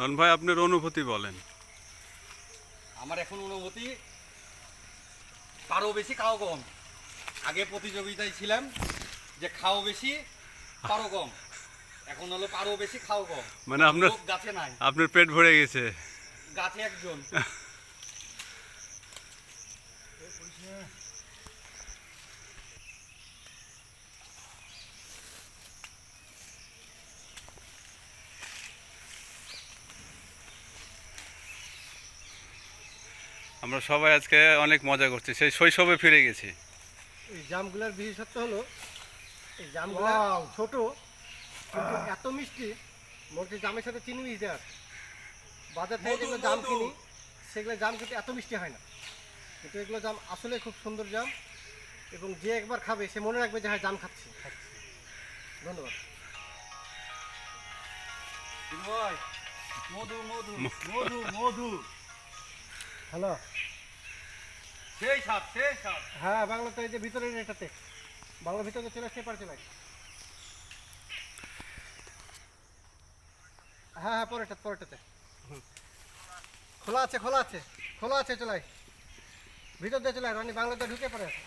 রন ভাই, আপনার অনুভূতি বলেন। আমার এখন অনুভূতি, পারো বেশি খাও কম। আগে প্রতিযোগিতায় ছিলাম যে খাও বেশি পারো কম, এখন হলো পারো বেশি খাও কম। মানে আপনার লোক গাছে নাই, আপনার পেট ভরে গেছে। গাছে একজন। আমরা সবাই আজকে অনেক মজা করছি, সেই শৈশবে ফিরে গেছি। এই জামগুলার বিশেষত্ব হলো এই জামগুলা ছোট কিন্তু এত মিষ্টি, মনে জামের সাথে চিনি মিশ দেওয়া আছে। বাজার থেকে যেগুলো জাম কিনি সেগুলো জাম কিন্তু এত মিষ্টি হয় না, কিন্তু এগুলো জাম আসলে খুব সুন্দর জাম, এবং যে একবার খাবে সে মনে রাখবে যে হ্যাঁ জাম খাচ্ছি। ধন্যবাদ। মধু মধু মধু মধু, হ্যালো। সেই সাপ সেই সাপ। হ্যাঁ, বাংলাতে এই যে ভিতরের এটাতে, বাংলা ভিতরে চলে আসছে, এপারে চলে আসছে। হ্যাঁ হ্যাঁ, পরেরটাতে খোলা আছে, খোলা আছে, খোলা আছে, চলে আয় ভিতর দিয়ে, চলে আয় রানি, বাংলাতে ঢুকে পড়ে আছে।